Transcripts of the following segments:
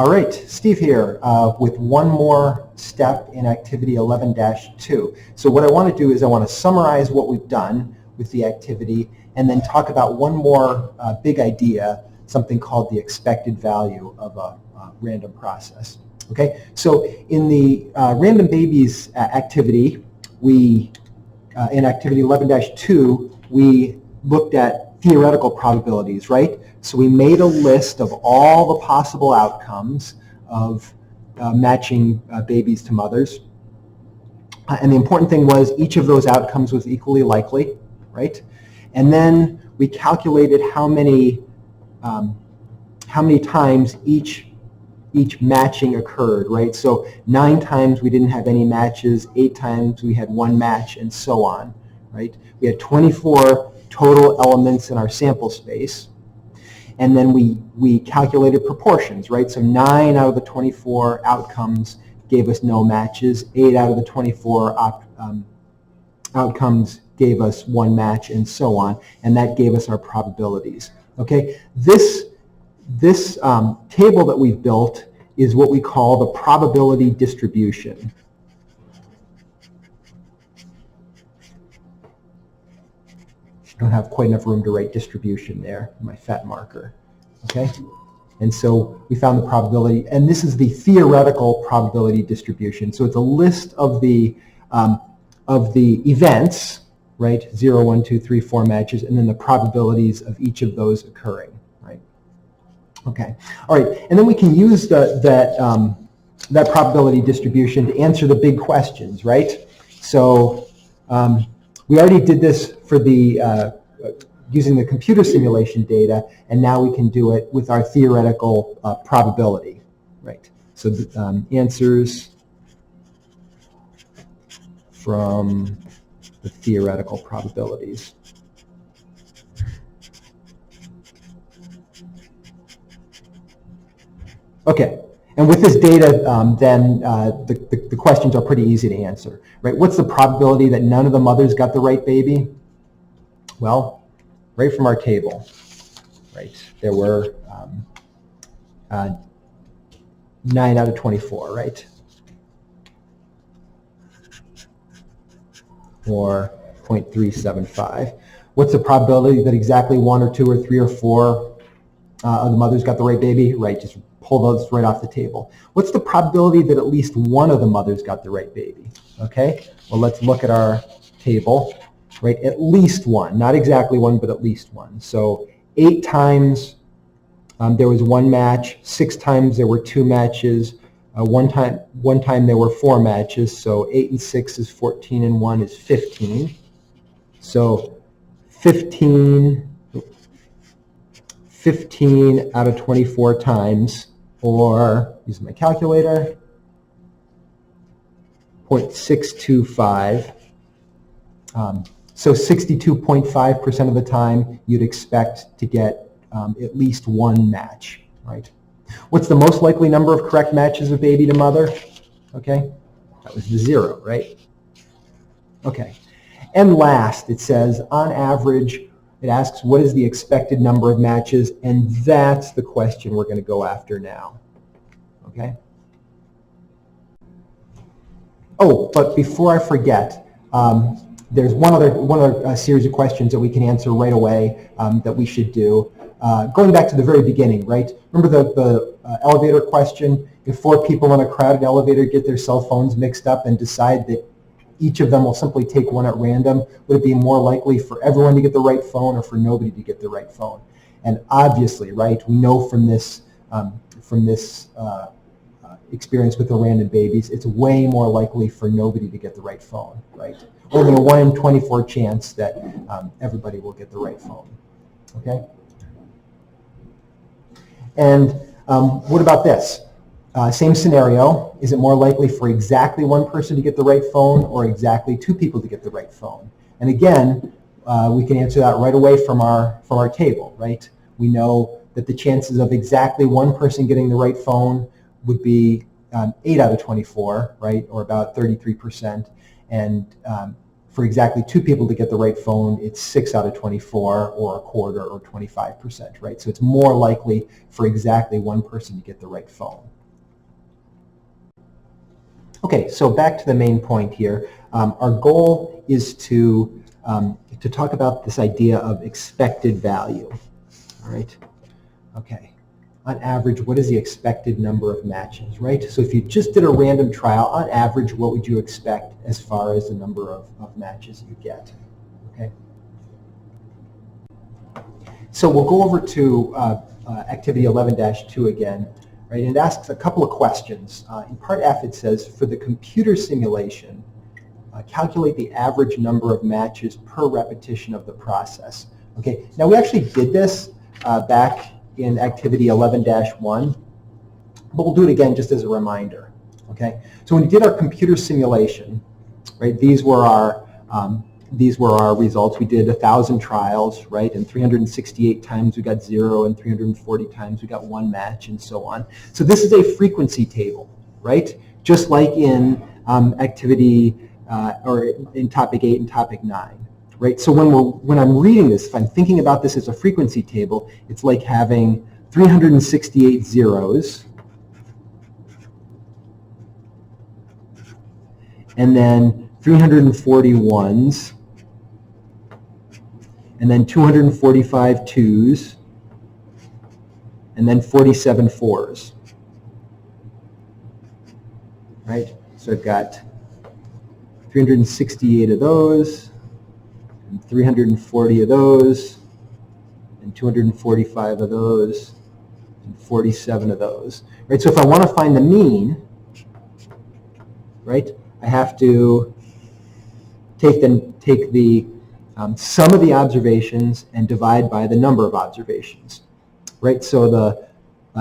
All right, Steve here with one more step in activity 11-2. So what I want to do is I want to summarize what we've done with the activity and then talk about one more big idea, something called the expected value of a random process. Okay, so in the random babies activity, we in activity 11-2, we looked at theoretical probabilities, right? So we made a list of all the possible outcomes of matching babies to mothers. And the important thing was each of those outcomes was equally likely, right? And then we calculated how many times each matching occurred, right? So 9 times we didn't have any matches, 8 times we had 1 match, and so on, right? We had 24 total elements in our sample space. And then we calculated proportions, right? So 9 out of the 24 outcomes gave us no matches, 8 out of the 24 outcomes gave us 1 match, and so on. And that gave us our probabilities, okay? This table that we've built is what we call the probability distribution. Don't have quite enough room to write distribution there, my fat marker, okay? And so we found the probability, and this is the theoretical probability distribution. So it's a list of the events, right? 0, 1, 2, 3, 4 matches, and then the probabilities of each of those occurring, right? Okay, all right, and then we can use that probability distribution to answer the big questions, right? So we already did this for the using the computer simulation data, and now we can do it with our theoretical probability, right? So the answers from the theoretical probabilities. Okay, and with this data, then the questions are pretty easy to answer, right? What's the probability that none of the mothers got the right baby? Well, right from our table, right? There were 9 out of 24, right? Or 0.375. What's the probability that exactly 1 or 2 or 3 or 4 of the mothers got the right baby? Right, just pull those right off the table. What's the probability that at least one of the mothers got the right baby? Okay, well, let's look at our table, right? At least one, not exactly one, but at least one. So 8 times there was 1 match, 6 times there were 2 matches, one time there were 4 matches, so 8 and 6 is 14 and 1 is 15. So 15 out of 24 times, or use my calculator, 0.625. So 62.5% of the time you'd expect to get at least 1 match, right? What's the most likely number of correct matches of baby to mother? Okay, that was the 0, right? Okay, and last it says on average, it asks what is the expected number of matches, and that's the question we're going to go after now, okay? Oh, but before I forget, there's one other series of questions that we can answer right away that we should do. Going back to the very beginning, right? Remember the elevator question? If 4 people in a crowded elevator get their cell phones mixed up and decide that each of them will simply take one at random, would it be more likely for everyone to get the right phone or for nobody to get the right phone? And obviously, right, we know from this experience with the random babies, it's way more likely for nobody to get the right phone, right? Only a 1 in 24 chance that everybody will get the right phone, okay? And what about this? Same scenario. Is it more likely for exactly 1 person to get the right phone or exactly 2 people to get the right phone? And again, we can answer that right away from our table, right? We know that the chances of exactly 1 person getting the right phone would be 8 out of 24, right, or about 33%, and for exactly 2 people to get the right phone, it's 6 out of 24 or a quarter or 25%, right? So it's more likely for exactly 1 person to get the right phone. Okay, so back to the main point here. Our goal is to talk about this idea of expected value, all right? Okay, on average, what is the expected number of matches, right? So if you just did a random trial, on average, what would you expect as far as the number of matches you get, okay? So we'll go over to activity 11-2 again, right? And it asks a couple of questions. In part F, it says, for the computer simulation, calculate the average number of matches per repetition of the process. Okay, now we actually did this back in activity 11-1, but we'll do it again just as a reminder. Okay, so when we did our computer simulation, right, these were our results. We did 1,000 trials, right, and 368 times we got 0, and 340 times we got 1 match, and so on. So this is a frequency table, right, just like in activity or in topic 8 and topic 9. Right? So when I'm reading this, if I'm thinking about this as a frequency table, it's like having 368 zeros, and then 340 ones, and then 245 twos, and then 47 fours. Right? So I've got 368 of those, and 340 of those, and 245 of those, and 47 of those. Right? So if I want to find the mean, right, I have to take the sum of the observations and divide by the number of observations. Right? So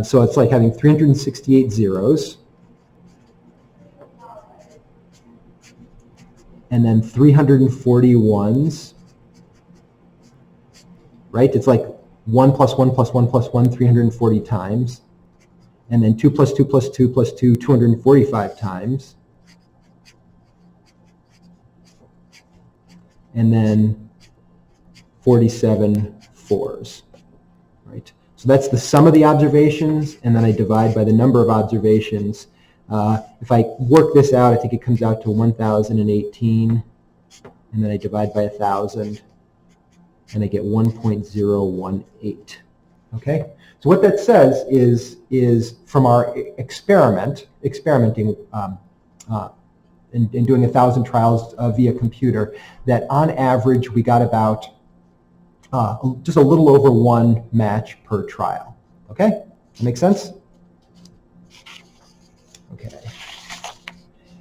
so it's like having 368 zeros, and then 340 ones. Right? It's like 1 plus 1 plus 1 plus 1, 340 times. And then 2 plus 2 plus 2 plus 2, 245 times. And then 47 fours. Right? So that's the sum of the observations, and then I divide by the number of observations. If I work this out, I think it comes out to 1,018, and then I divide by 1,000. And I get 1.018. Okay, so what that says is from our experimenting in doing 1,000 trials via computer, that on average we got about just a little over 1 match per trial. Okay, that makes sense? Okay,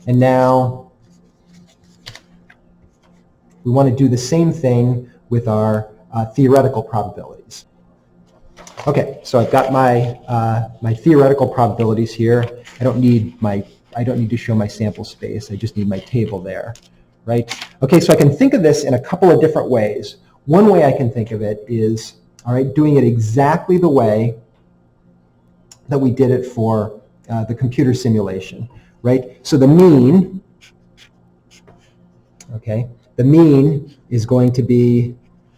and now we want to do the same thing with our theoretical probabilities. Okay, so I've got my my theoretical probabilities here. I don't need to show my sample space. I just need my table there, right? Okay, so I can think of this in a couple of different ways. One way I can think of it is, all right, doing it exactly the way that we did it for the computer simulation, right? So the mean, okay, the mean is going to be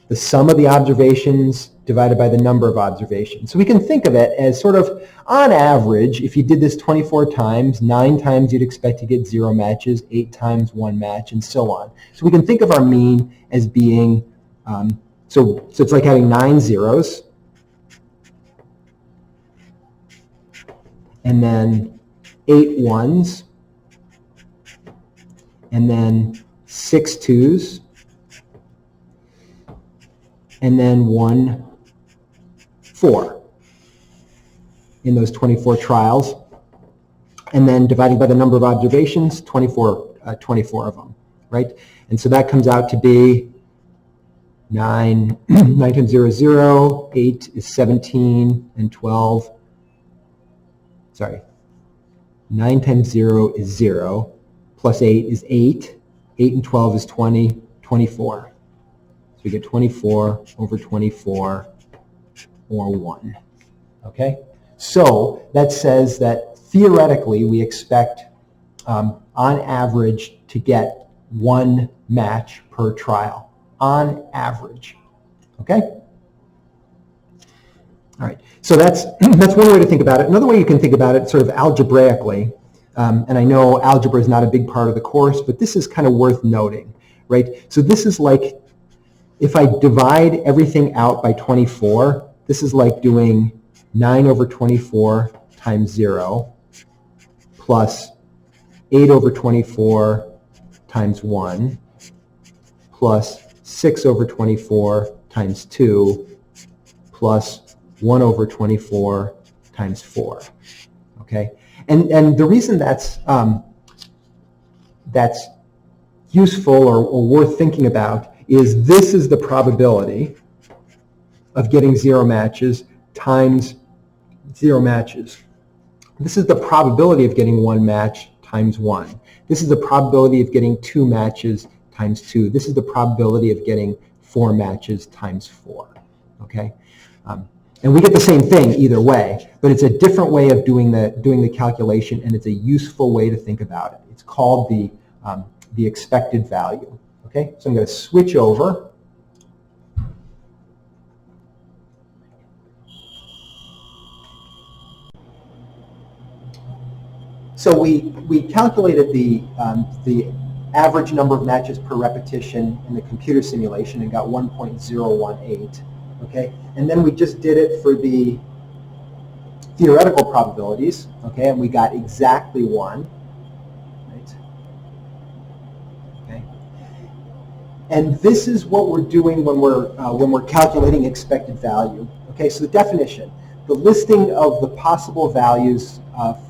the sum of the observations divided by the number of observations. So we can think of it as sort of, on average, if you did this 24 times, 9 times you'd expect to get 0 matches, 8 times 1 match, and so on. So we can think of our mean as being, so it's like having 9 zeros, and then 8 ones, and then 6 twos, and then 1 4 in those 24 trials, and then dividing by the number of observations, 24 of them, right? And so that comes out to be 9 times 0 is 0, 8 is 17, and 12, sorry, 9 times 0 is 0, plus 8 is 8, 8 and 12 is 20, 24. So we get 24 over 24, or 1. Okay? So that says that theoretically we expect on average to get one match per trial on average. Okay? All right, so that's one way to think about it. Another way you can think about it sort of algebraically, and I know algebra is not a big part of the course, but this is kind of worth noting, right? So this is like, if I divide everything out by 24, this is like doing 9 over 24 times 0 plus 8 over 24 times 1 plus 6 over 24 times 2 plus 1 over 24 times 4, okay? And the reason that's useful or worth thinking about is this is the probability of getting 0 matches times 0 matches. This is the probability of getting 1 match times 1. This is the probability of getting 2 matches times 2. This is the probability of getting 4 matches times 4, okay? And we get the same thing either way, but it's a different way of doing the calculation, and it's a useful way to think about it. It's called the expected value. Okay, so I'm going to switch over. So we calculated the average number of matches per repetition in the computer simulation and got 1.018. Okay, and then we just did it for the theoretical probabilities. Okay, and we got exactly 1. Right. Okay. And this is what we're doing when we're calculating expected value. Okay, so the definition: the listing of the possible values of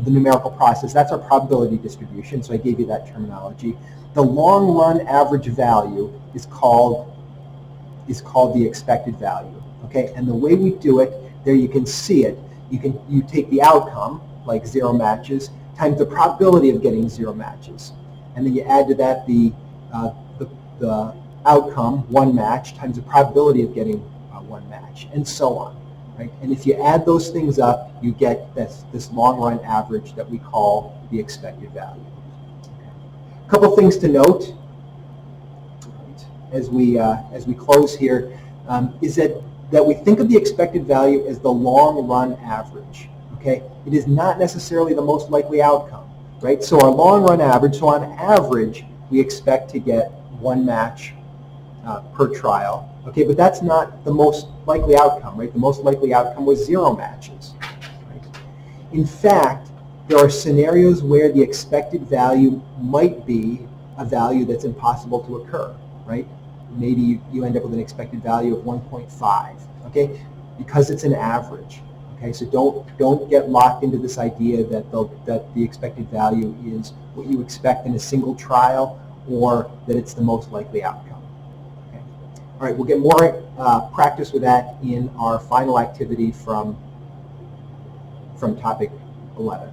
the numerical process. That's our probability distribution. So I gave you that terminology. The long run average value is called the expected value. Okay, and the way we do it, there you can see it. You take the outcome, like 0 matches, times the probability of getting 0 matches, and then you add to that the outcome, 1 match, times the probability of getting 1 match, and so on. Right? And if you add those things up, you get this long run average that we call the expected value. Okay. A couple things to note as we close here, is that we think of the expected value as the long run average. Okay, it is not necessarily the most likely outcome, right? So our long run average, so on average, we expect to get 1 match per trial. Okay, but that's not the most likely outcome, right? The most likely outcome was 0 matches. Right? In fact, there are scenarios where the expected value might be a value that's impossible to occur, right? Maybe you end up with an expected value of 1.5, okay? Because it's an average, okay? So don't get locked into this idea that the expected value is what you expect in a single trial, or that it's the most likely outcome. Okay? All right, we'll get more practice with that in our final activity from topic 11.